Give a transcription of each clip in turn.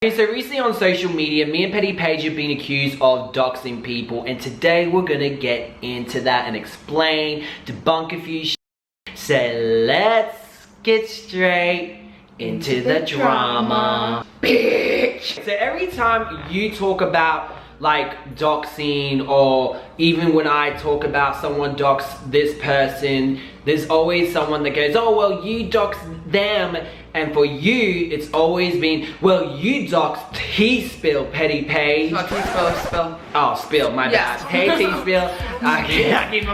Okay, so recently on social media, me and Petty Paige have been accused of doxing people, and today we're gonna get into that and explain, debunk a few So let's get straight into the drama. Bitch! So every time you talk about like doxing, or even when I talk about someone dox this person, there's always someone that goes, oh well, you doxed them. And for you, it's always been, well, you doxed T-Spill, Petty Paige. Not T-Spill, Spill. Oh, Spill, my bad. Hey, T-Spill. I keep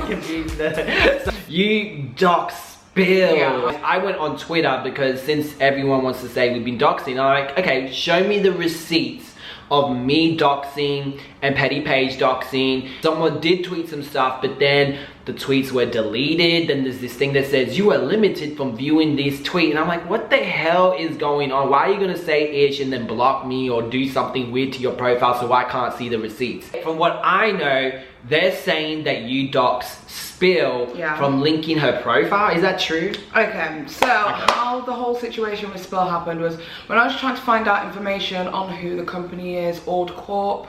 confused. So, you dox Spill. Yeah. I went on Twitter because since everyone wants to say we've been doxing, I'm like, okay, show me the receipts of me doxing and Petty Paige doxing. Someone did tweet some stuff, but then the tweets were deleted. Then there's this thing that says you are limited from viewing this tweet, and I'm like, what the hell is going on? Why are you gonna say ish and then block me or do something weird to your profile so I can't see the receipts? From what I know, they're saying that you dox Spill from linking her profile. Is that true? Okay, so how the whole situation with Spill happened was when I was trying to find out information on who the company is, Old Corp,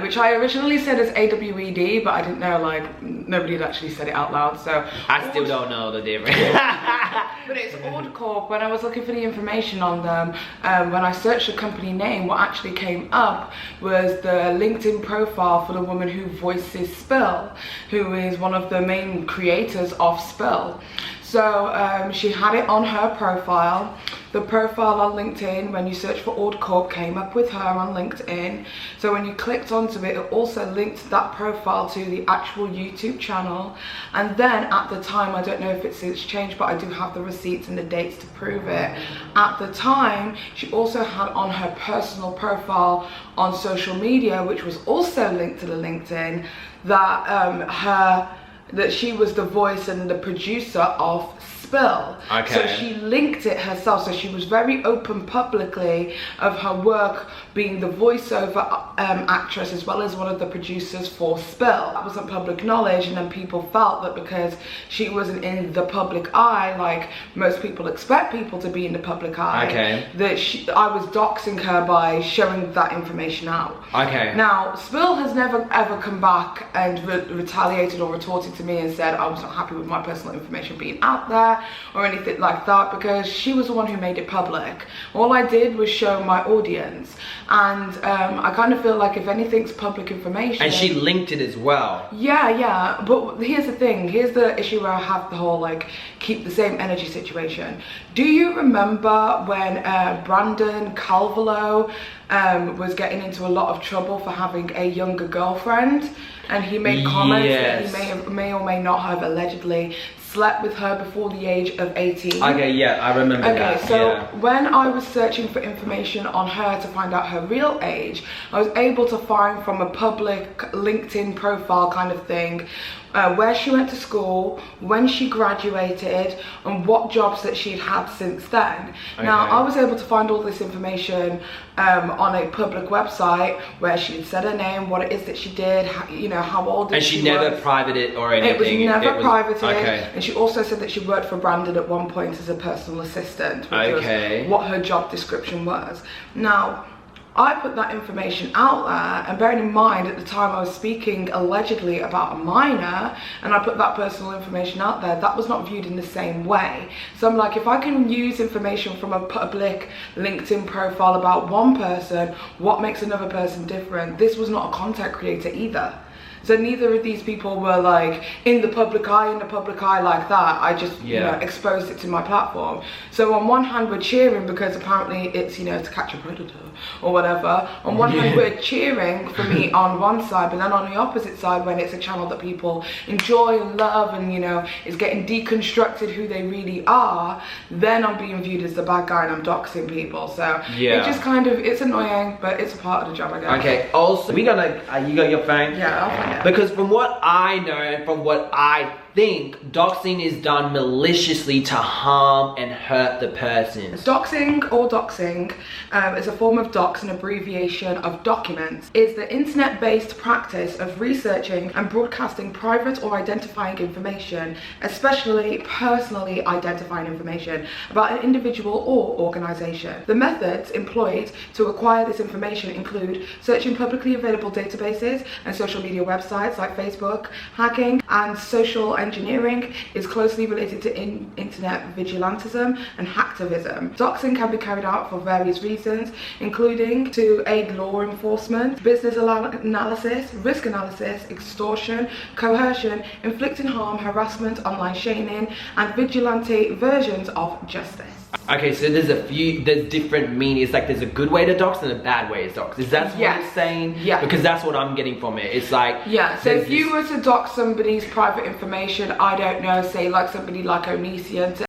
which I originally said as AWED, but I didn't know, like, nobody had actually said it out loud, so I still don't know the difference. But it's Old Corp. When I was looking for the information on them, when I searched the company name, what actually came up was the LinkedIn profile for the woman who voices Spill, who is one of the main creators of Spill. So she had it on her profile. The profile on LinkedIn, when you search for Old Corp, came up with her on LinkedIn. So when you clicked onto it, it also linked that profile to the actual YouTube channel. And then at the time, I don't know if it's changed, but I do have the receipts and the dates to prove it. At the time, she also had on her personal profile on social media, which was also linked to the LinkedIn, that that she was the voice and the producer of Spill. Okay. So she linked it herself. So she was very open publicly of her work being the voiceover actress as well as one of the producers for Spill. That wasn't public knowledge, and then people felt that because she wasn't in the public eye, like most people expect people to be in the public eye, that I was doxing her by showing that information out. Okay. Now, Spill has never ever come back and retaliated or retorted to me and said I was not happy with my personal information being out there or anything like that, because she was the one who made it public. All I did was show my audience, and I kind of feel like if anything's public information, and she linked it as well. Yeah, but here's the thing, here's the issue where I have the whole like keep the same energy situation. Do you remember when Brandon Calvolo was getting into a lot of trouble for having a younger girlfriend, and he made comments that he may or may not have allegedly slept with her before the age of 18. Okay, yeah, I remember that. Okay, so when I was searching for information on her to find out her real age, I was able to find from a public LinkedIn profile kind of thing where she went to school, when she graduated, and what jobs that she'd had since then. Okay. Now, I was able to find all this information on a public website where she'd said her name, what it is that she did, you know, how old is she. And she never privated it or anything? It was never privated. Okay. And she also said that she worked for Brandon at one point as a personal assistant, which was what her job description was. Now, I put that information out there, and bearing in mind at the time I was speaking allegedly about a minor, and I put that personal information out there, that was not viewed in the same way. So I'm like, if I can use information from a public LinkedIn profile about one person, what makes another person different? This was not a content creator either. So neither of these people were like in the public eye like that. I just, you know, exposed it to my platform. So on one hand, we're cheering because apparently it's, you know, to catch a predator or whatever. On one hand, we're cheering for me on one side, but then on the opposite side, when it's a channel that people enjoy and love and, you know, is getting deconstructed who they really are, then I'm being viewed as the bad guy and I'm doxing people. So it just kind of, it's annoying, but it's a part of the job, I guess. Okay, also, we gonna, you got your phone? Yeah, I'll find it. Because from what I know and from what I think doxing is done maliciously to harm and hurt the person. Doxing or doxing is a form of dox, an abbreviation of documents, is the internet-based practice of researching and broadcasting private or identifying information, especially personally identifying information about an individual or organization. The methods employed to acquire this information include searching publicly available databases and social media websites like Facebook. Hacking and social engineering is closely related to internet vigilantism and hacktivism. Doxing can be carried out for various reasons, including to aid law enforcement, business analysis, risk analysis, extortion, coercion, inflicting harm, harassment, online shaming, and vigilante versions of justice. Okay, so there's different meanings. Like there's a good way to dox and a bad way to dox. Is that what you're saying? Yeah. Because that's what I'm getting from it. It's like, yeah, so if you were to dox somebody's private information, I don't know, say like somebody like Onision, to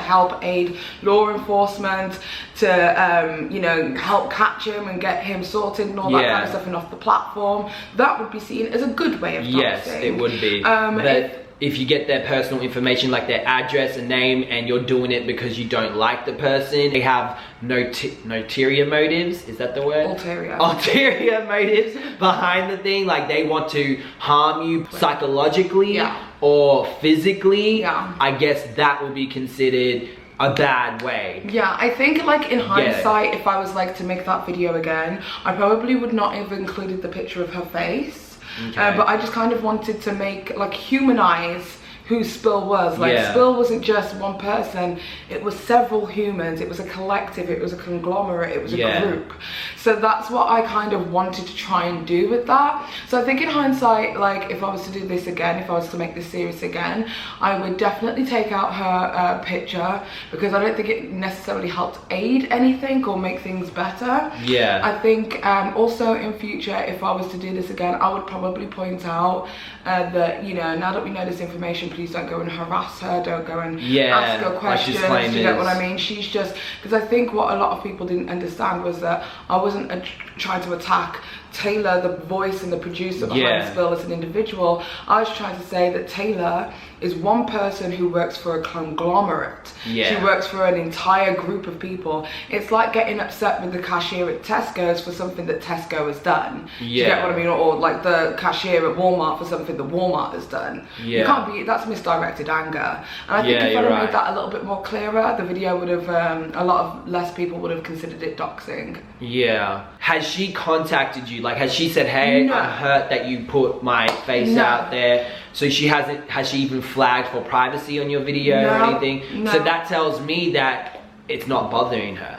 help aid law enforcement, to you know, help catch him and get him sorted and all that kind of stuff and off the platform, that would be seen as a good way of doxing. Yes, it would be. But if you get their personal information, like their address and name, and you're doing it because you don't like the person, they have ulterior motives, is that the word? Ulterior motives behind the thing, like they want to harm you psychologically or physically, I guess that would be considered a bad way. Yeah, I think like in hindsight, if I was like to make that video again, I probably would not have included the picture of her face. Okay. But I just kind of wanted to make, like, humanize who Spill was. Like, Spill wasn't just one person, it was several humans, it was a collective, it was a conglomerate, it was a group. So that's what I kind of wanted to try and do with that. So I think in hindsight, like, if I was to do this again, if I was to make this series again, I would definitely take out her picture, because I don't think it necessarily helped aid anything or make things better. Yeah. I think also in future, if I was to do this again, I would probably point out that, you know, now that we know this information, please don't go and harass her, don't go and ask her questions, like you get what I mean? She's just, because I think what a lot of people didn't understand was that I wasn't trying to attack Taylor, the voice and the producer behind Spill, as an individual. I was trying to say that Taylor is one person who works for a conglomerate. She works for an entire group of people. It's like getting upset with the cashier at Tesco's for something that Tesco has done. Do you get what I mean? Or like the cashier at Walmart for something that Walmart has done. You can't be, that's misdirected anger. And I think if I had made that a little bit more clearer, the video would have, a lot of less people would have considered it doxing. Yeah. Has she contacted you? Like, has she said, hey, I'm hurt that you put my face out there? So she hasn't, has she even flagged for privacy on your video or anything? So that tells me that it's not bothering her.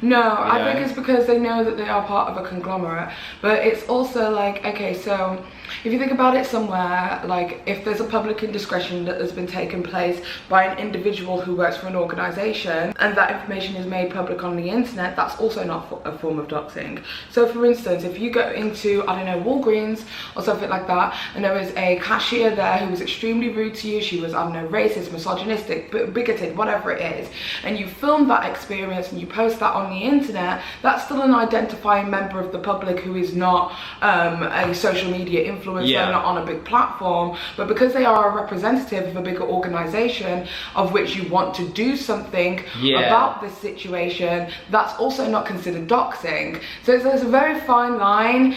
No, I think it's because they know that they are part of a conglomerate. But it's also like, okay, so if you think about it somewhere, like if there's a public indiscretion that has been taken place by an individual who works for an organization and that information is made public on the internet, that's also not a form of doxing. So for instance, if you go into, I don't know, Walgreens or something like that, and there was a cashier there who was extremely rude to you, she was, I don't know, racist, misogynistic, bigoted, whatever it is, and you film that experience and you post that on the internet, that's still an identifying member of the public who is not a social media influencer, they're not on a big platform, but because they are a representative of a bigger organization of which you want to do something about this situation, that's also not considered doxing. So there's a very fine line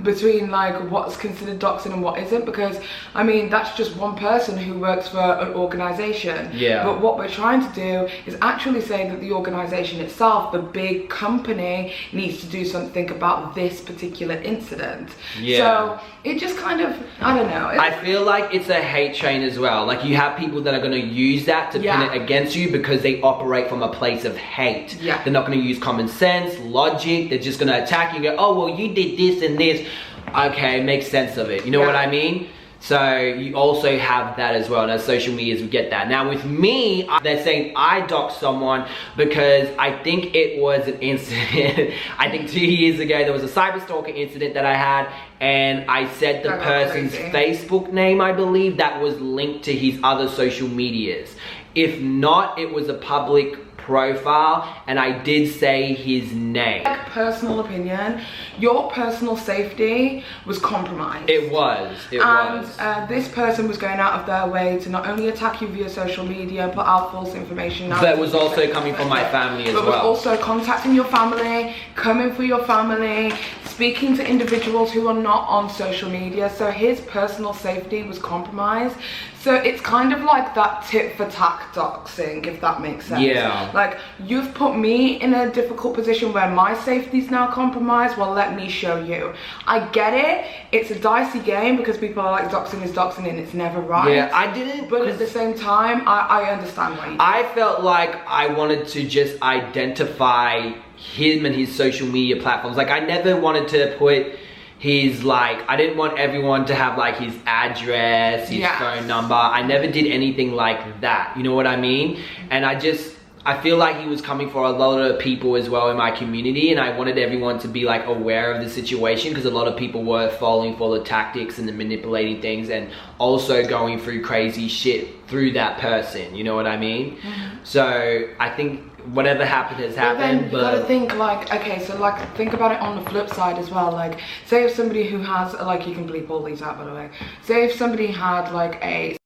between like what's considered doxing and what isn't, because I mean that's just one person who works for an organization. But what we're trying to do is actually say that the organization itself, the big company, needs to do something about this particular incident. So it just kind of, I don't know. I feel like it's a hate train as well. Like you have people that are going to use that to pin it against you because they operate from a place of hate. They're not going to use common sense, logic. They're just going to attack you and go, oh, well, you did this and this. Okay, make sense of it. You know what I mean? So you also have that as well, and as social medias we get that. Now with me, they're saying I doxed someone because I think it was an incident. I think 2 years ago there was a cyber stalker incident that I had, and I said the person's Facebook name, I believe, that was linked to his other social medias. If not, it was a public profile, and I did say his name. Personal opinion, your personal safety was compromised. It was. And this person was going out of their way to not only attack you via social media, put out false information. That was also coming from my family as well. But was also contacting your family, coming for your family, speaking to individuals who are not on social media. So his personal safety was compromised. So it's kind of like that tit for tat doxing, if that makes sense. Yeah. Like, you've put me in a difficult position where my safety's now compromised. Well, let me show you. I get it. It's a dicey game because people are like, doxing is doxing and it's never right. Yeah, I didn't. But at the same time, I understand why you did. I felt like I wanted to just identify him and his social media platforms. Like, I never wanted to put his, like, I didn't want everyone to have like his address, his phone number. I never did anything like that, you know what I mean? And I feel like he was coming for a lot of people as well in my community, and I wanted everyone to be like aware of the situation, because a lot of people were falling for the tactics and the manipulating things, and also going through crazy shit through that person, you know what I mean? So I think whatever happened has happened. But then you gotta think, like, okay, so like think about it on the flip side as well. Like, say if somebody who has, like, you can bleep all these out by the way, say if somebody had like a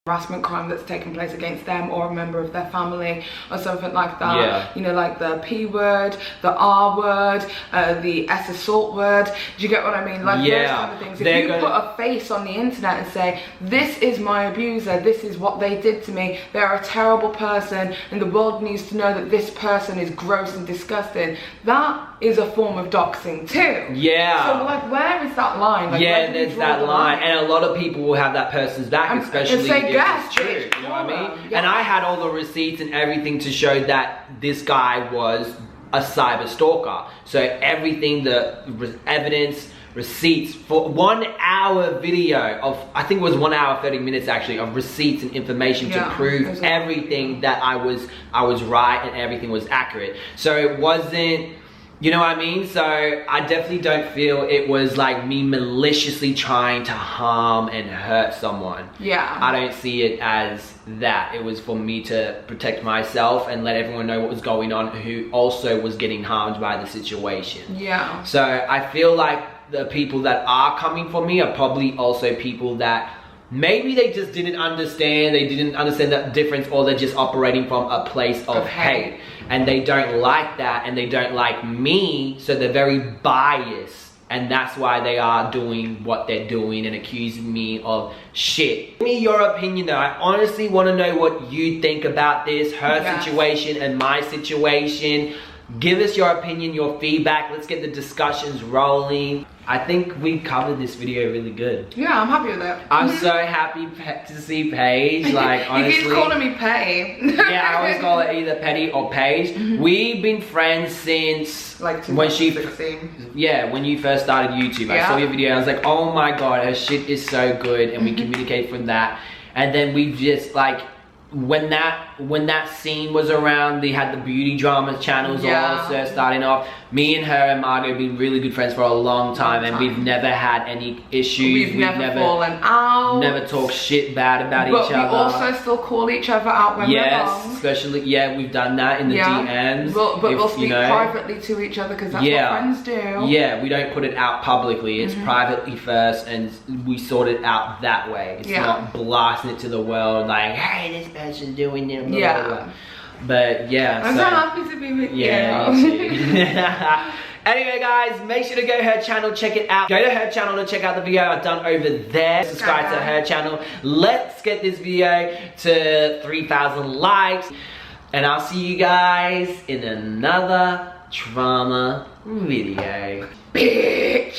harassment crime that's taken place against them or a member of their family or something like that, you know, like the P word, the R word, the S assault word, do you get what I mean? Like those kind of things. If you put a face on the internet and say, this is my abuser, this is what they did to me, they're a terrible person and the world needs to know that this person is gross and disgusting, that is a form of doxing too. So like, where is that line? Like, there's that line, and a lot of people will have that person's back, especially if it's true, you know what I mean? And I had all the receipts and everything to show that this guy was a cyber stalker. So everything, the evidence, receipts for 1 hour video of, I think it was 1 hour 30 minutes actually, of receipts and information to prove everything that I was right and everything was accurate. So it wasn't, you know what I mean? So I definitely don't feel it was like me maliciously trying to harm and hurt someone. I don't see it as that. It was for me to protect myself and let everyone know what was going on who also was getting harmed by the situation. So I feel like the people that are coming for me are probably also people that maybe they just didn't understand, that difference, or they're just operating from a place of hate. And they don't like that, and they don't like me, so they're very biased. And that's why they are doing what they're doing and accusing me of shit. Give me your opinion though. I honestly want to know what you think about this, her situation and my situation. Give us your opinion, your feedback. Let's get the discussions rolling. I think we covered this video really good. I'm happy with it. I'm so happy to see Paige. Like, honestly. You keep calling me Petty. I always call her either Petty or Paige. We've been friends since like 2016. When you first started YouTube. I saw your video and I was like, oh my god, her shit is so good, and we communicate from that. And then we've just like, when that scene was around, they had the beauty drama channels also starting off. Me and her and Margot have been really good friends for a long time, and we've never had any issues. We've never fallen out. Never talked shit bad about each other. But we also still call each other out when we're wrong. Especially, we've done that in the DMs. But we'll speak privately to each other because that's what friends do. We don't put it out publicly. It's privately first, and we sort it out that way. It's not blasting it to the world like, hey, this person's doing it. Blah, blah, blah. But I'm so happy to be with you. Anyway guys, make sure to go to her channel, check it out. Go to her channel and check out the video I've done over there. Subscribe to her channel. Let's get this video to 3,000 likes. And I'll see you guys in another drama video. Bitch!